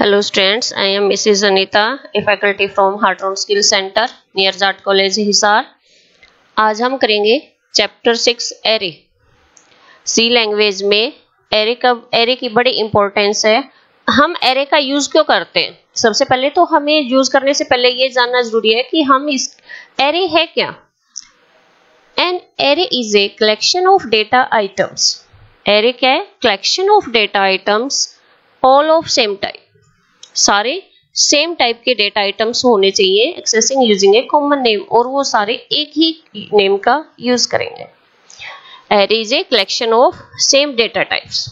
Hello students, I am Mrs. Anita, a faculty from Heartron Skill Center near Jat College Hisar. आज हम करेंगे chapter 6 array. सी language में array की बड़ी importance है। हम एरे का यूज क्यों करते हैं? सबसे पहले तो हमें यूज करने से पहले ये जानना जरूरी है कि हम इस एरे है क्या। An array is a collection of data items. Array क्या है? Collection of data items all of same type. सारे सेम टाइप के डेटा आइटम्स होने चाहिए एक्सेसिंग यूजिंग ए कॉमन नेम, और वो सारे एक ही नेम का यूज करेंगे। Array is a collection of same data types.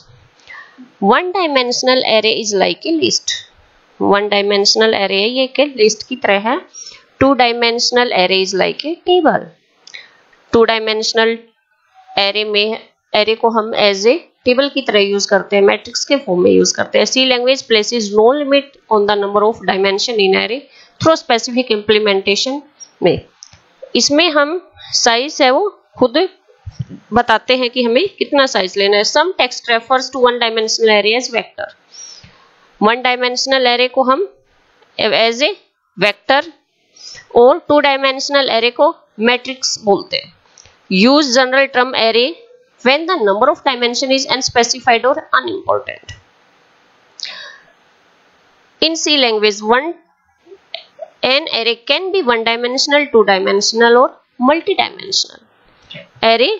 One dimensional array is like a list. One dimensional array ये एक लिस्ट की तरह है। To dimensional array is like a table. To dimensional array को हम as ए table की तरह use करते हैं, मैट्रिक्स के फॉर्म में यूज करते हैं। C language places no limit on the number of dimension in array through specific implementation में। इसमें हम साइज है वो खुद बताते हैं कि हमें कितना साइज लेना है। Some text refers to one dimensional array as vector. One dimensional array को हम एज ए वेक्टर और टू डायमेंशनल एरे को मैट्रिक्स बोलते हैं। Use general term array when the number of dimension is unspecified or unimportant. In C language, an array can be one dimensional, two dimensional or multi-dimensional. Array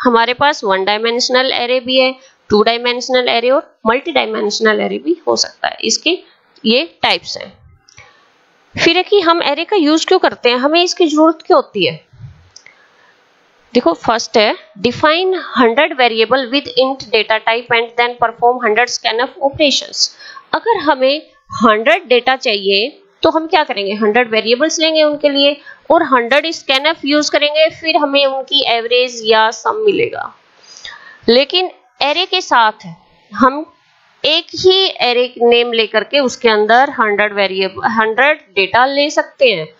हमारे पास one dimensional array भी है, to dimensional array और multi dimensional array भी हो सकता है। इसके ये टाइप्स हैं। फिर है कि हम एरे का यूज क्यों करते हैं, हमें इसकी जरूरत क्यों होती है। देखो, फर्स्ट है define 100 variable with int data type and then perform 100 scanf operations. अगर हमें 100 डेटा चाहिए तो हम क्या करेंगे, 100 वेरिएबल्स लेंगे उनके लिए और 100 स्कैनफ यूज करेंगे, फिर हमें उनकी एवरेज या सम मिलेगा। लेकिन एरे के साथ हम एक ही एरे नेम लेकर के उसके अंदर 100 डेटा ले सकते हैं।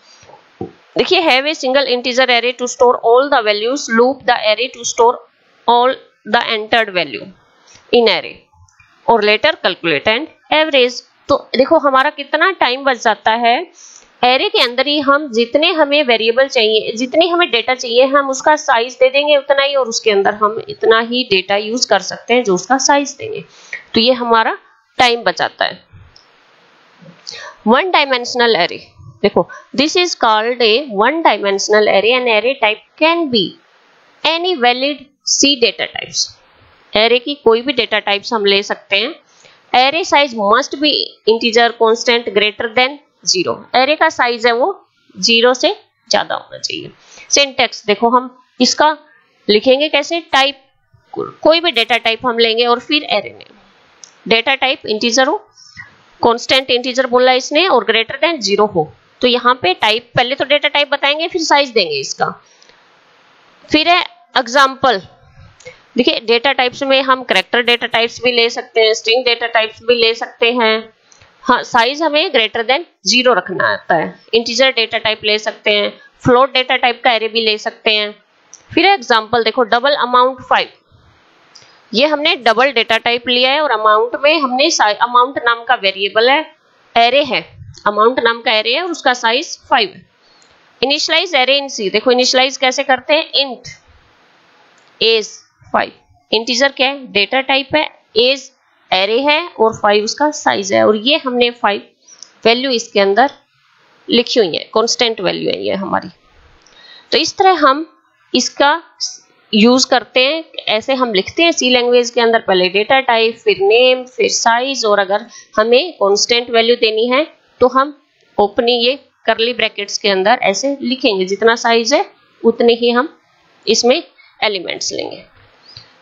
देखिए, have a single integer array to store all the values, loop the array to store all the entered value in array और लेटर कैलकुलेट एंड एवरेज। तो देखो हमारा कितना टाइम बच जाता है। एरे के अंदर ही हम जितने हमें वेरिएबल चाहिए, जितनी हमें डेटा चाहिए, हम उसका साइज दे देंगे उतना ही, और उसके अंदर हम इतना ही डेटा यूज कर सकते हैं जो उसका साइज देंगे। तो ये हमारा टाइम बचाता है। वन डायमेंशनल एरे, देखो, this is called a one dimensional array and array type can be any valid C data types. Array की कोई भी डेटा टाइप्स हम ले सकते हैं। Array size must be integer constant greater than 0। Array का size है वो 0 से ज्यादा होना चाहिए। सिंटैक्स देखो, हम इसका लिखेंगे कैसे, टाइप कोई भी डेटा टाइप हम लेंगे और फिर array name. Data type integer हो, कांस्टेंट इंटीजर बोला इसने, और ग्रेटर देन 0 हो। तो यहाँ पे टाइप, पहले तो डेटा टाइप बताएंगे फिर साइज देंगे इसका। फिर है एग्जाम्पल। देखिए, डेटा टाइप्स में हम कैरेक्टर डेटा टाइप्स भी ले सकते हैं, स्ट्रिंग डेटा टाइप्स भी ले सकते हैं। हाँ, साइज हमें ग्रेटर देन 0 रखना आता है। इंटीजर डेटा टाइप ले सकते हैं, फ्लोट डेटा टाइप का एरे भी ले सकते हैं। फिर एग्जाम्पल देखो, डबल अमाउंट 5। ये हमने डबल डेटा टाइप लिया है और अमाउंट में हमने अमाउंट नाम का वेरिएबल है, एरे है, अमाउंट नाम का एरे है और उसका साइज 5 है। इनिशियलाइज एरे इन सी, देखो इनिशियलाइज कैसे करते हैं, इंट एज 5। इंटीजर क्या है, डेटा टाइप है, एज एरे है और 5 उसका साइज है। और ये हमने 5 वैल्यू इसके अंदर लिखी हुई है, कांस्टेंट वैल्यू है ये हमारी। तो इस तरह हम इसका यूज करते हैं। ऐसे हम लिखते हैं सी लैंग्वेज के अंदर, पहले डेटा टाइप, फिर नेम, फिर साइज, और अगर हमें कांस्टेंट वैल्यू देनी है तो हम ओपनी ये करली ब्रैकेट्स के अंदर ऐसे लिखेंगे, जितना साइज है उतने ही हम इसमें एलिमेंट्स लेंगे।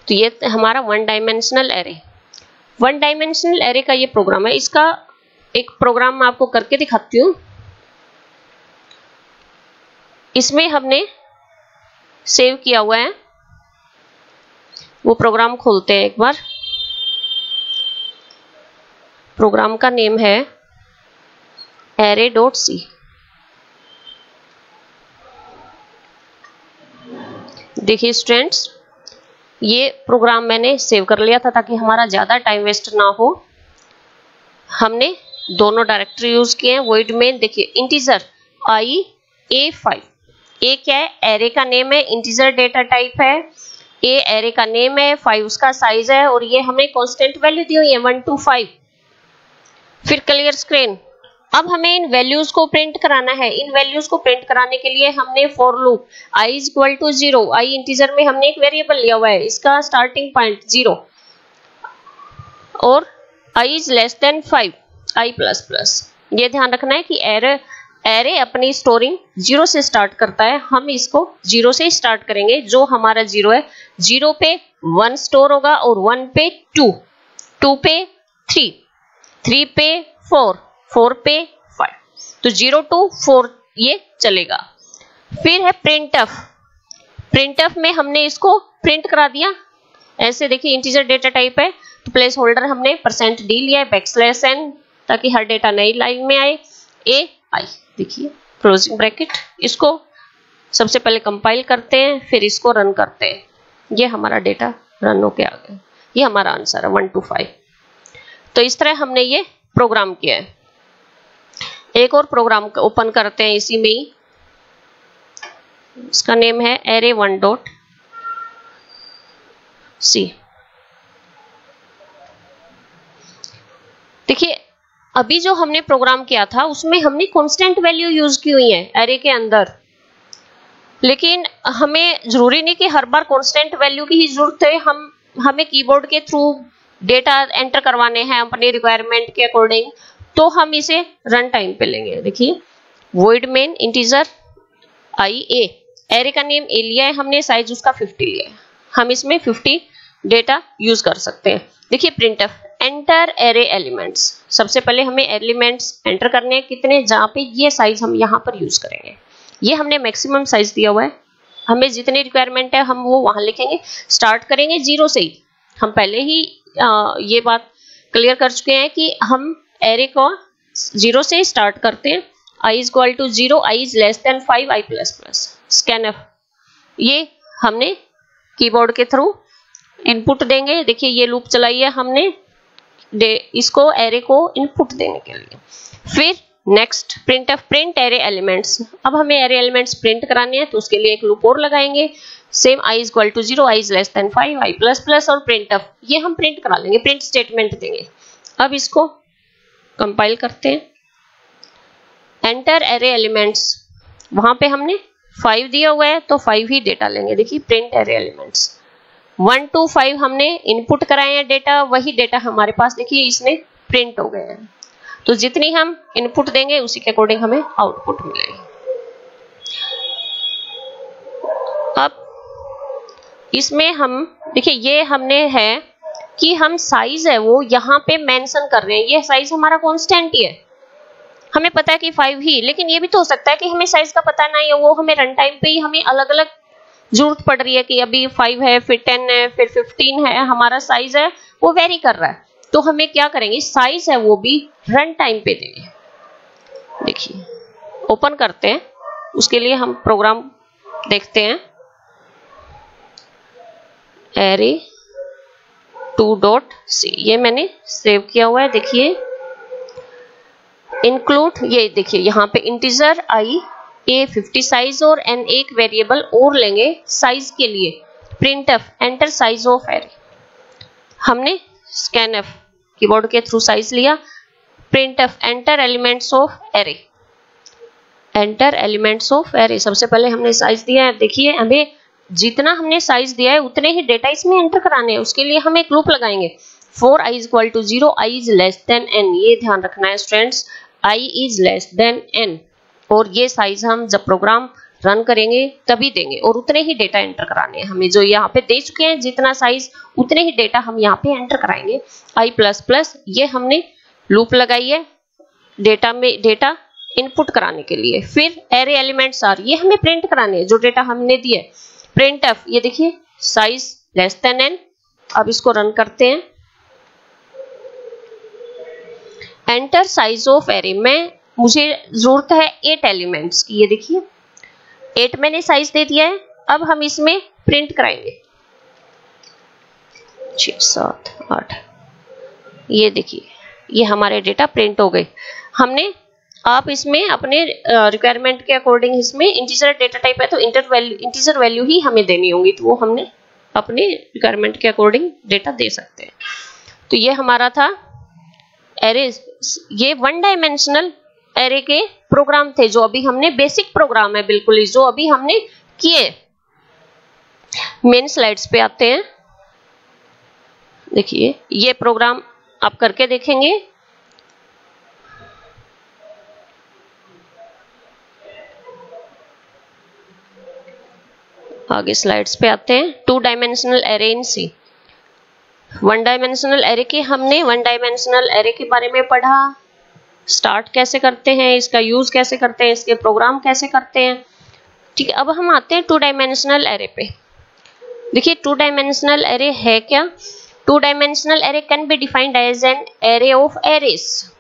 तो ये हमारा one dimensional array. One dimensional array का ये प्रोग्राम है। इसका एक प्रोग्राम मैं आपको करके दिखाती हूँ। इसमें हमने सेव किया हुआ है, वो प्रोग्राम खोलते हैं एक बार। प्रोग्राम का नेम है array.c। देखिए स्टूडेंट्स, ये प्रोग्राम मैंने सेव कर लिया था ताकि हमारा ज्यादा टाइम वेस्ट ना हो। हमने दोनों डायरेक्टरी यूज किए हैं। वॉइड मेन देखिए इंटीजर i a5, a क्या है, एरे का नेम है, इंटीजर डेटा टाइप है, a एरे का नेम है, 5 उसका साइज है और ये हमें कांस्टेंट वैल्यू दी हुई है 1 to 5। फिर क्लियर स्क्रीन। अब हमें इन वैल्यूज को प्रिंट कराना है। इन वैल्यूज को प्रिंट कराने के लिए हमने for loop i is equal to 0, i integer में हमने एक वेरिएबल लिया हुआ है, इसका स्टार्टिंग पॉइंट 0 और i is less than 5, i plus plus. ये ध्यान रखना है कि एरे अपनी स्टोरिंग 0 से स्टार्ट करता है, हम इसको 0 से स्टार्ट करेंगे। जो हमारा 0 है, 0 पे 1 स्टोर होगा और 1 पे 2, 2 पे 3, 3 पे 4, 4 पे 5, तो 0 to 4 ये चलेगा। फिर है प्रिंटफ। प्रिंटफ में हमने इसको प्रिंट करा दिया ऐसे, देखिए इंटीजर डेटा टाइप है तो प्लेस होल्डर हमने %d लिया है, \n ताकि हर डेटा नई लाइन में आए। ai देखिए क्लोजिंग ब्रैकेट। इसको सबसे पहले कंपाइल करते हैं, फिर इसको रन करते हैं। ये हमारा डेटा रन होके आ गया, ये हमारा आंसर है 1 to 5। तो इस तरह हमने ये प्रोग्राम किया है। एक और प्रोग्राम ओपन करते हैं इसी में ही, इसका नेम है array1.c। देखिए अभी जो हमने प्रोग्राम किया था उसमें हमने कांस्टेंट वैल्यू यूज की हुई है एरे के अंदर, लेकिन हमें जरूरी नहीं कि हर बार कांस्टेंट वैल्यू की ही जरूरत है। हमें कीबोर्ड के थ्रू डेटा एंटर करवाने हैं अपनी रिक्वायरमेंट के अकॉर्डिंग, तो हम इसे रन टाइम पे लेंगे। देखिए void main integer i a, array का नेम a लिया है हमने, साइज उसका 50 लिया है, हम इसमें 50 डेटा यूज कर सकते हैं। देखिए प्रिंटफ एंटर एरे एलिमेंट्स, सबसे पहले हमें एलिमेंट्स एंटर करने हैं कितने, जहां पे ये साइज हम यहाँ पर यूज करेंगे। ये हमने मैक्सिमम साइज दिया हुआ है, हमें जितनी रिक्वायरमेंट है हम वो वहां लिखेंगे। स्टार्ट करेंगे 0 से ही, हम पहले ही ये बात क्लियर कर चुके हैं कि हम एरे को 0 से स्टार्ट करते हैं। i is equal to 0, i is less than 5, i plus plus. Scanf ये हमने कीबोर्ड के थ्रू इनपुट देंगे। देखिए ये लूप चलाई है हमने इसको एरे को इनपुट देने के लिए। फिर next printf print array elements. अब हमें एरे एलिमेंट्स प्रिंट कराने हैं तो उसके लिए एक लूप और लगाएंगे। Same i is equal to 0, i is less than 5, i plus plus और प्रिंटफ ये हम प्रिंट करा लेंगे, प्रिंट स्टेटमेंट देंगे। अब इसको कंपाइल करते हैं। एंटर एरे एलिमेंट्स, वहां पे हमने 5 दिया हुआ है तो 5 ही डेटा लेंगे। देखिए प्रिंट एरे एलिमेंट्स 1 to 5 हमने इनपुट कराए हैं डेटा, वही डेटा हमारे पास देखिए इसमें प्रिंट हो गए हैं। तो जितनी हम इनपुट देंगे उसी के अकॉर्डिंग हमें आउटपुट मिलेगी। अब इसमें हम देखिए ये हमने है कि हम साइज है वो यहाँ पे मेंशन कर रहे हैं, ये साइज हमारा कांस्टेंट ही है, हमें पता है कि 5 ही, लेकिन ये भी तो हो सकता है कि हमें साइज का पता नहीं है, वो हमें रन टाइम पे ही हमें अलग अलग जरूरत पड़ रही है कि अभी 5 है, फिर 10 है, फिर 15 है, हमारा साइज है वो वेरी कर रहा है। तो हमें क्या करेंगे, साइज है वो भी रन टाइम पे देंगे। देखिए ओपन करते हैं, उसके लिए हम प्रोग्राम देखते हैं। array2.c ये मैंने सेव किया हुआ है। देखिए इंक्लूड, ये देखिए यहाँ पे इंटीजर i a 50 साइज और n एक वेरिएबल और लेंगे साइज के लिए। Printf enter size of array, हमने स्कैनफ कीबोर्ड के थ्रू साइज लिया। Printf enter elements of array, enter elements of array, सबसे पहले हमने साइज दिया है। देखिए हमें जितना हमने साइज दिया है उतने ही डेटा इसमें एंटर कराने हैं, उसके लिए हम एक लूप लगाएंगे। For i is equal to 0, i is less than n, ये ध्यान रखना है students, i is less than n, और ये साइज हम जब प्रोग्राम रन करेंगे तभी देंगे और उतने ही डेटा एंटर कराने हैं हमें, जो यहाँ पे दे चुके हैं जितना साइज उतने ही डेटा हम यहाँ पे एंटर कराएंगे। i प्लस प्लस ये हमने लूप लगाई है डेटा में डेटा इनपुट कराने के लिए। फिर एरे एलिमेंट्स आर, ये हमें प्रिंट कराने हैं जो डेटा हमने दिए। प्रिंटफ ये देखिए साइज लेस देन n, अब इसको रन करते हैं। एंटर साइज ऑफ एरे में मुझे जरूरत है 8 एलिमेंट्स की, ये देखिए 8 मैंने साइज दे दिया है। अब हम इसमें प्रिंट कराएंगे 6, 7, 8, ये देखिए ये हमारे डेटा प्रिंट हो गए। हमने आप इसमें अपने रिक्वायरमेंट के अकॉर्डिंग इसमें इंटीजर डेटा टाइप है तो इंटीजर वैल्यू ही हमें देनी होंगी, तो वो हमने अपने रिक्वायरमेंट के अकॉर्डिंग डेटा दे सकते हैं। तो ये हमारा था एरेज। ये वन डायमेंशनल एरे के प्रोग्राम थे जो अभी हमने, बेसिक प्रोग्राम है बिल्कुल ही, जो अभी हमने किए। मेन स्लाइड्स पे आते हैं। देखिए ये प्रोग्राम आप करके देखेंगे। आगे स्लाइड्स पे आते हैं। Two dimensional array in C. One dimensional array के हमने वन डायमेंशनल एरे के बारे में पढ़ा, स्टार्ट कैसे करते हैं, इसका यूज कैसे करते हैं, इसके प्रोग्राम कैसे करते हैं। ठीक है, अब हम आते हैं टू डायमेंशनल एरे पे। देखिए टू डायमेंशनल एरे है क्या? Two dimensional array can be defined as an array of arrays.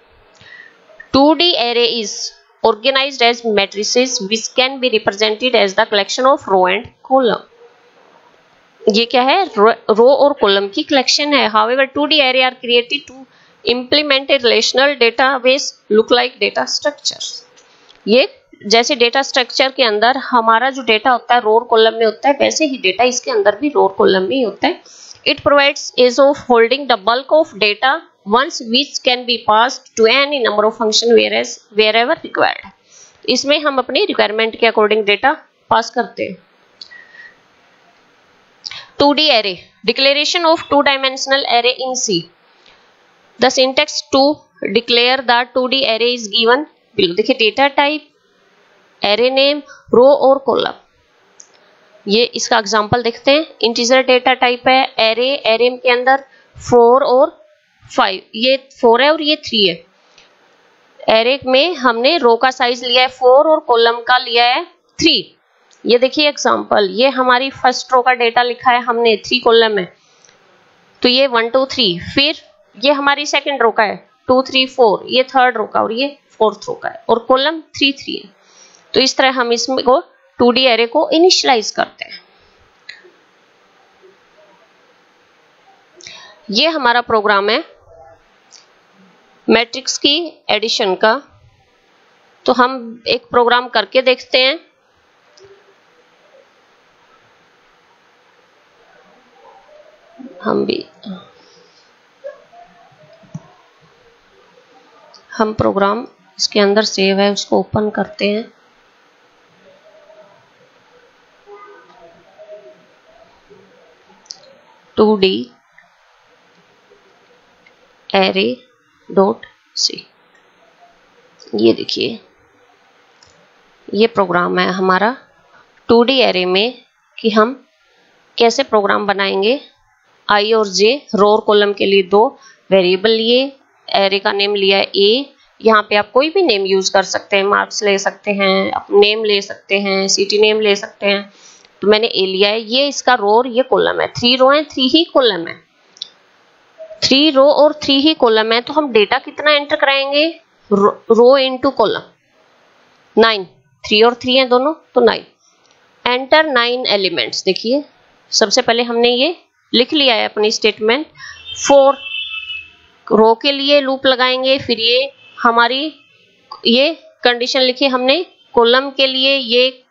2D array is organized as matrices which can be represented as the collection of row and column. ये क्या है? रो और column की collection है। However, 2D array are created to implement a relational database look like data structures. ये जैसे data structure के अंदर हमारा जो डेटा होता है रो और कॉलम में होता है, वैसे ही डेटा इसके अंदर भी रो और कॉलम में ही होता है। It provides ease of holding the bulk of data once which can be passed to any number of function wherever required. इसमें हम अपनी रिक्वायरमेंट के अकॉर्डिंग डेटा पास करते हैं। 2D array, declaration of two dimensional array in C. The syntax to declare the 2D array is given below. देखिए data type, array name, रो और column. ये इसका एग्जांपल देखते हैं। इंटीजर डेटा टाइप है, array, array के अंदर 4 और 5, ये 4 है और ये 3 है। एरे में हमने रो का साइज लिया है 4 और कॉलम का लिया है 3। ये देखिए एग्जांपल, ये हमारी फर्स्ट रो का डेटा लिखा है हमने 3 कॉलम है, तो ये 1 2 3। फिर ये हमारी सेकंड रो का है 2 3 4, ये थर्ड रो का और ये फोर्थ रो का है, और कॉलम 3 3 है। तो इस तरह हम इसको 2D एरे को इनिशियलाइज करते हैं। ये हमारा प्रोग्राम है मैट्रिक्स की एडिशन का। तो हम एक प्रोग्राम करके देखते हैं। हम प्रोग्राम इसके अंदर सेव है, उसको ओपन करते हैं। Two D array.c। ये देखिए ये प्रोग्राम है हमारा 2D एरे में कि हम कैसे प्रोग्राम बनाएंगे। i और j रो और कॉलम के लिए 2 वेरिएबल लिए, एरे का नेम लिया है a। यहाँ पे आप कोई भी नेम यूज कर सकते हैं, मार्क्स ले सकते हैं, नेम ले सकते हैं, सिटी नेम ले सकते हैं। तो मैंने a लिया है। ये इसका रो और ये कॉलम है, 3 रो है 3 ही कॉलम है, 3 रो और 3 ही कॉलम है। तो हम डेटा कितना एंटर कराएंगे? रो इनटू कॉलम 9, 3 और 3 है दोनों, तो 9। Enter 9 elements. देखिए सबसे पहले हमने ये लिख लिया है अपनी स्टेटमेंट। 4 रो के लिए लूप लगाएंगे, फिर ये हमारी ये कंडीशन लिखी हमने कॉलम के लिए ये,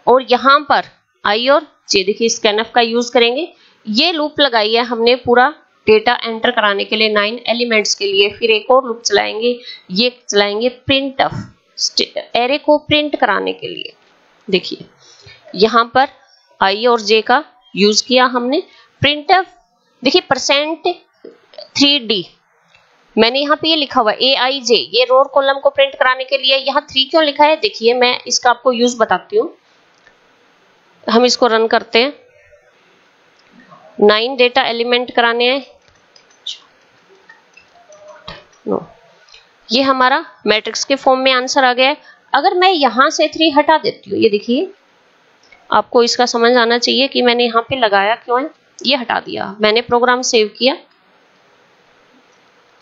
और यहाँ पर आई और जे देखिए स्कैनफ का यूज करेंगे। ये लूप लगाई है हमने पूरा डेटा एंटर कराने के लिए 9 एलिमेंट्स के लिए। फिर एक और लूप चलाएंगे, ये चलाएंगे प्रिंटफ, एरे को प्रिंट कराने के लिए। देखिए यहाँ पर आई और जे का यूज किया हमने। प्रिंटफ देखिए %3d, मैंने यहाँ पे ये लिखा हुआ है aij, ये रो और कॉलम को प्रिंट कराने के लिए। यहाँ 3 क्यों लिखा है? देखिए मैं इसका आपको यूज बताती हूँ। हम इसको रन करते हैं। 9 डेटा एलिमेंट कराने हैं। ये हमारा मैट्रिक्स के फॉर्म में आंसर आ गया है। अगर मैं यहां से 3 हटा देती हूँ, ये देखिए आपको इसका समझ आना चाहिए कि मैंने यहाँ पे लगाया क्यों है। ये हटा दिया, मैंने प्रोग्राम सेव किया।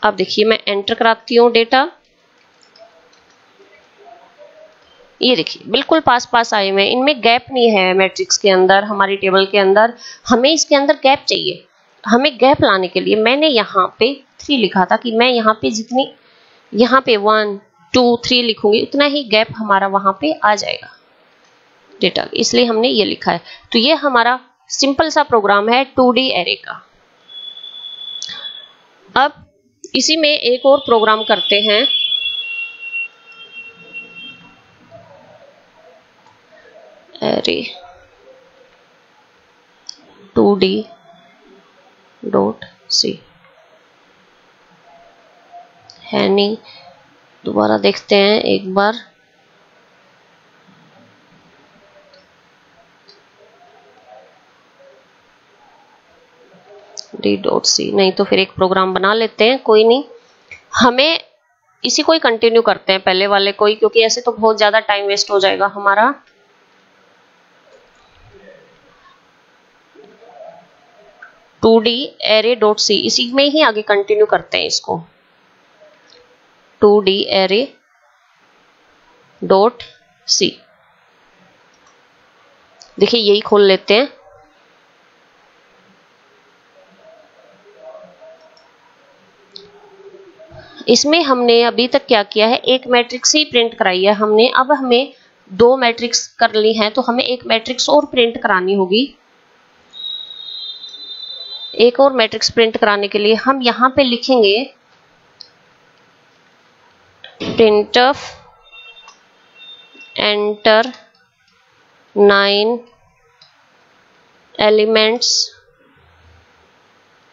अब देखिए मैं एंटर कराती हूँ डेटा, ये देखिए बिल्कुल पास पास आए हुए, इनमें गैप नहीं है। मैट्रिक्स के अंदर, हमारी टेबल के अंदर हमें इसके अंदर गैप चाहिए। हमें गैप लाने के लिए मैंने यहाँ पे 3 लिखा था कि मैं यहाँ पे जितनी यहाँ पे 1 2 3 लिखूंगी उतना ही गैप हमारा वहां पे आ जाएगा डेटा, इसलिए हमने ये लिखा है। तो ये हमारा सिंपल सा प्रोग्राम है 2D एरे का। अब इसी में एक और प्रोग्राम करते हैं। एरे 2D.c है नहीं, दोबारा देखते हैं एक बार। D.c नहीं तो फिर एक प्रोग्राम बना लेते हैं, कोई नहीं। हमें इसी को ही कंटिन्यू करते हैं पहले वाले को ही, क्योंकि ऐसे तो बहुत ज्यादा टाइम वेस्ट हो जाएगा हमारा। Two D array dot C, इसी में ही आगे कंटिन्यू करते हैं इसको। 2D एरे डॉट सी, देखिए यही खोल लेते हैं। इसमें हमने अभी तक क्या किया है, एक मैट्रिक्स ही प्रिंट कराई है हमने। अब हमें 2 मैट्रिक्स कर ली हैं, तो हमें एक मैट्रिक्स और प्रिंट करानी होगी। एक और मैट्रिक्स प्रिंट कराने के लिए हम यहां पे लिखेंगे printf enter 9 elements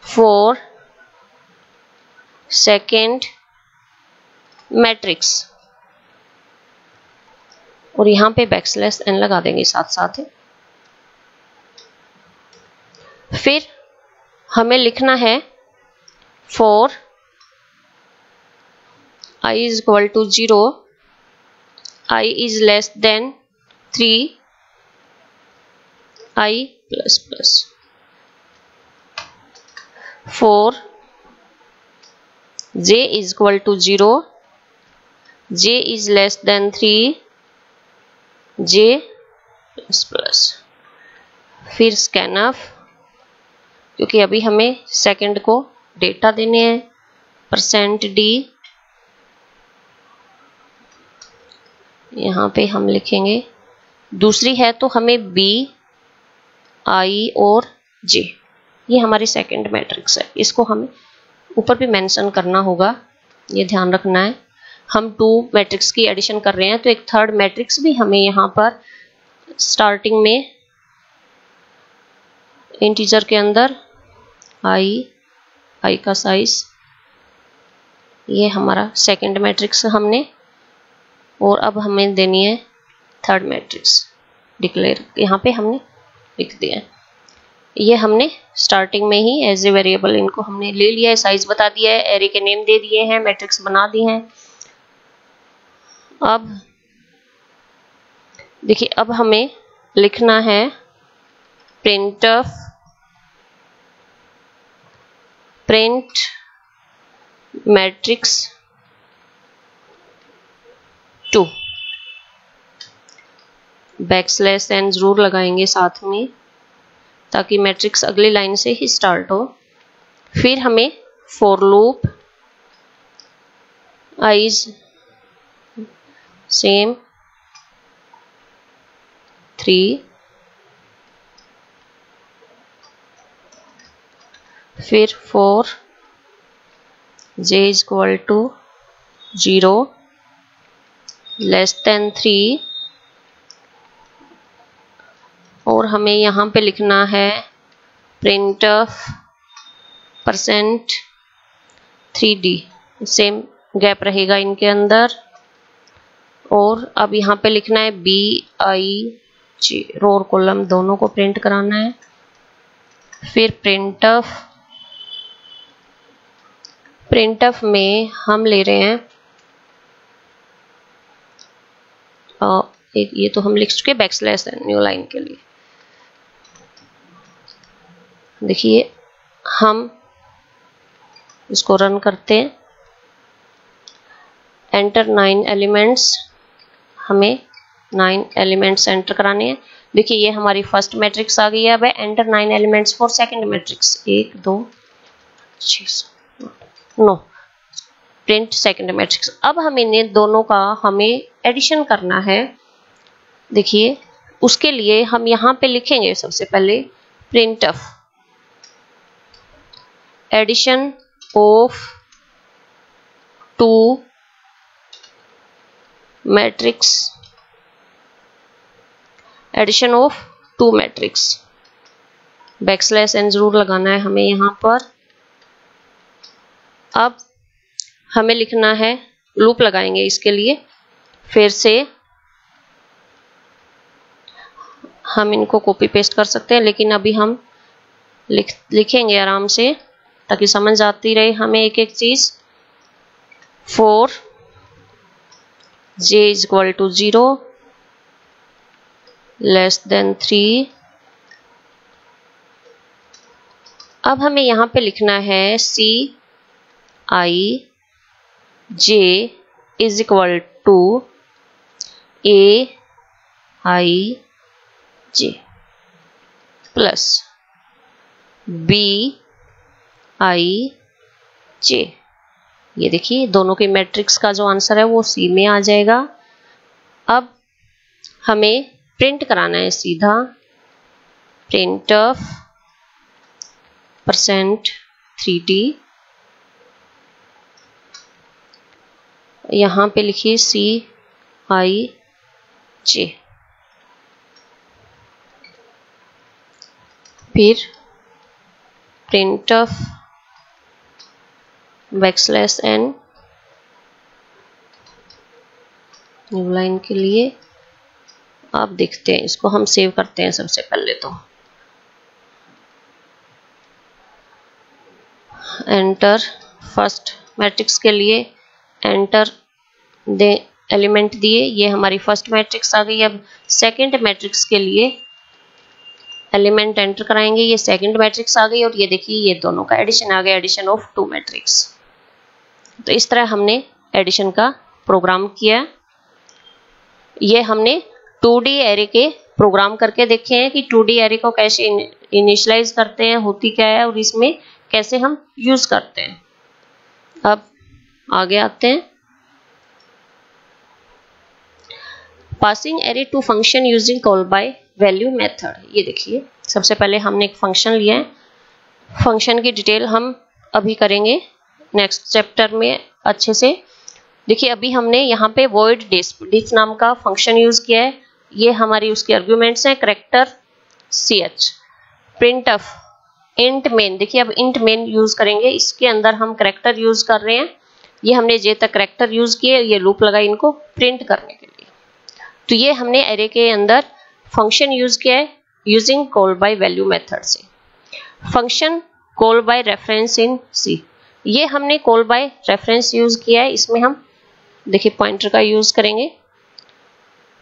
for second matrix, और यहां पे बैकस्लैश n लगा देंगे साथ साथ। फिर हमें लिखना है for I is equal to 0, I is less than 3, I plus plus। For j is equal to 0, j is less than 3, j plus plus। फिर scanf, क्योंकि अभी हमें सेकंड को डेटा देने हैं, %d, यहाँ पे हम लिखेंगे। दूसरी है तो हमें b, i और j, ये हमारी सेकंड मैट्रिक्स है। इसको हमें ऊपर भी मेंशन करना होगा, ये ध्यान रखना है। हम 2 मैट्रिक्स की एडिशन कर रहे हैं, तो एक थर्ड मैट्रिक्स भी हमें यहाँ पर स्टार्टिंग में इंटीजर के अंदर i का साइज, ये हमारा सेकंड मैट्रिक्स हमने, और अब हमें देनी है थर्ड मैट्रिक्स डिक्लेयर, यहाँ पे हमने लिख दिया है। ये हमने स्टार्टिंग में ही एज ए वेरिएबल इनको हमने ले लिया है, साइज बता दिया है, एरे के नेम दे दिए हैं, मैट्रिक्स बना दिए हैं। अब देखिए, अब हमें लिखना है printf print matrix 2, backslash n जरूर लगाएंगे साथ में, ताकि मैट्रिक्स अगली लाइन से ही स्टार्ट हो। फिर हमें for loop i is same 3, फिर for j is equal to 0 less than 3, और हमें यहाँ पे लिखना है printf %3d, सेम गैप रहेगा इनके अंदर। और अब यहाँ पे लिखना है b i j, रो और कॉलम दोनों को प्रिंट कराना है। फिर printf में हम ले रहे हैं ये तो हम लिख चुके बैकस्लैश न्यू लाइन के लिए। देखिए, हम इसको रन करते हैं। एंटर 9 एलिमेंट्स, हमें 9 एलिमेंट्स एंटर कराने हैं। देखिए ये हमारी फर्स्ट मैट्रिक्स आ गई है। अब enter 9 elements for second matrix, 1 2 6 9, print second matrix. अब हम इन्हें दोनों का हमें एडिशन करना है। देखिए उसके लिए हम यहाँ पे लिखेंगे सबसे पहले printf addition of 2 matrix, addition of 2 matrix, backslash n जरूर लगाना है हमें यहाँ पर। अब हमें लिखना है, लूप लगाएंगे इसके लिए, फिर से हम इनको कॉपी पेस्ट कर सकते हैं, लेकिन अभी हम लिखेंगे आराम से ताकि समझ आती रहे हमें एक एक चीज। For j is equal to 0 less than 3। अब हमें यहाँ पे लिखना है c i j is equal to a i j plus b i j। ये देखिए दोनों के मैट्रिक्स का जो आंसर है वो C में आ जाएगा। अब हमें प्रिंट कराना है सीधा printf %3d, यहाँ पे लिखिए c i j, फिर printf backslash n new line के लिए। आप देखते हैं, इसको हम सेव करते हैं सबसे पहले तो। एंटर फर्स्ट मैट्रिक्स के लिए एंटर दे एलिमेंट दिए, ये हमारी फर्स्ट मैट्रिक्स आ गई। अब सेकंड मैट्रिक्स के लिए एलिमेंट एंटर कराएंगे, ये सेकंड मैट्रिक्स आ गई और ये देखिए ये दोनों का एडिशन आ गया, एडिशन ऑफ 2 मैट्रिक्स। तो इस तरह हमने एडिशन का प्रोग्राम किया। ये हमने 2D एरे के प्रोग्राम करके देखे हैं कि 2D एरे को कैसे इनिशियलाइज करते हैं, होती क्या है और इसमें कैसे हम यूज करते हैं। अब आगे आते हैं। Passing array to function using call by value method. ये देखिए सबसे पहले हमने एक फंक्शन लिया है, फंक्शन की डिटेल हम अभी करेंगे नेक्स्ट चैप्टर में अच्छे से। देखिए अभी हमने यहाँ पे void diff नाम का फंक्शन यूज किया है, ये हमारी उसके आर्ग्यूमेंट्स हैं character ch। printf int main, देखिए अब int main यूज करेंगे, इसके अंदर हम कैरेक्टर यूज कर रहे हैं। ये हमने j तक कैरेक्टर यूज किए, ये लूप लगा इनको प्रिंट करने के लिए। तो ये हमने एरे के अंदर फंक्शन यूज किया है using call by value method से। Function call by reference in C, ये हमने कॉल बाय रेफरेंस यूज किया है, इसमें हम देखिए पॉइंटर का यूज करेंगे।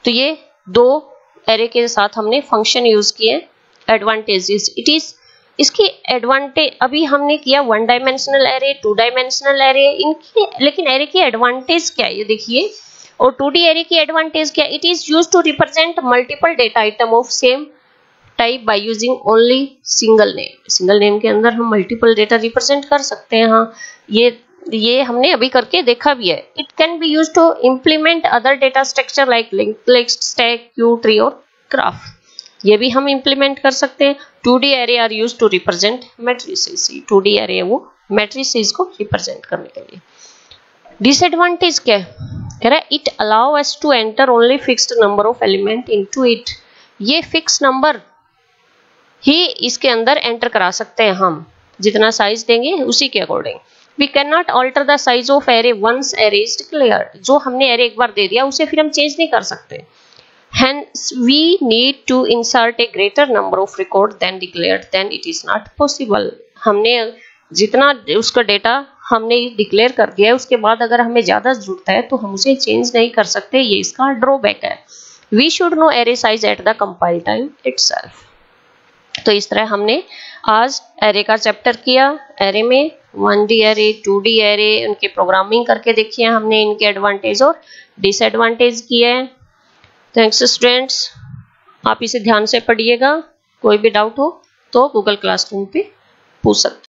तो ये दो एरे के साथ हमने फंक्शन यूज किए। एडवांटेजेस, इट इज इसकी एडवांटेज, अभी हमने किया 1 डायमेंशनल एरे, 2 डायमेंशनल एरे, इनकी लेकिन एरे की एडवांटेज क्या है ये देखिए। और 2D एरे की एडवांटेज क्या, it is used to represent multiple data item of same type by using only single name. Single name के अंदर हम मल्टीपल डेटा रिप्रेजेंट कर सकते हैं। हाँ ये हमने अभी करके देखा भी है। It can be used to implement other data structure like linked list, stack, queue, tree और ग्राफ, ये भी हम इम्प्लीमेंट कर सकते हैं। 2D array are used to represent matrices, 2D array है वो मैट्रिसेस को रिप्रेजेंट करने के लिए। डिसएडवांटेज क्या है, कह रहा है it allow us to enter only fixed number of element into it. ये फिक्स नंबर ही इसके अंदर एंटर करा सकते हैं हम, जितना साइज देंगे उसी के according. We can not alter the size of array once array is declared. जो हमने एरे एक बार दे दिया उसे फिर हम चेंज नहीं कर सकते। Hence we need to insert a greater number of record than declared, then it is not possible। हमने जितना उसका डेटा हमने डिक्लेयर कर दिया है, उसके बाद अगर हमें ज्यादा जरूरत है तो हम उसे चेंज नहीं कर सकते, ये इसका ड्रॉबैक है। We should know array size at the compile time itself। तो इस तरह हमने आज एरे का चैप्टर किया। एरे में 1D एरे, 2D एरे, उनकी प्रोग्रामिंग करके देखी है हमने, इनके एडवांटेज और डिसएडवांटेज किए हैं। Thanks students. आप इसे ध्यान से पढ़िएगा, कोई भी डाउट हो तो गूगल क्लासरूम पे पूछ सकते हैं।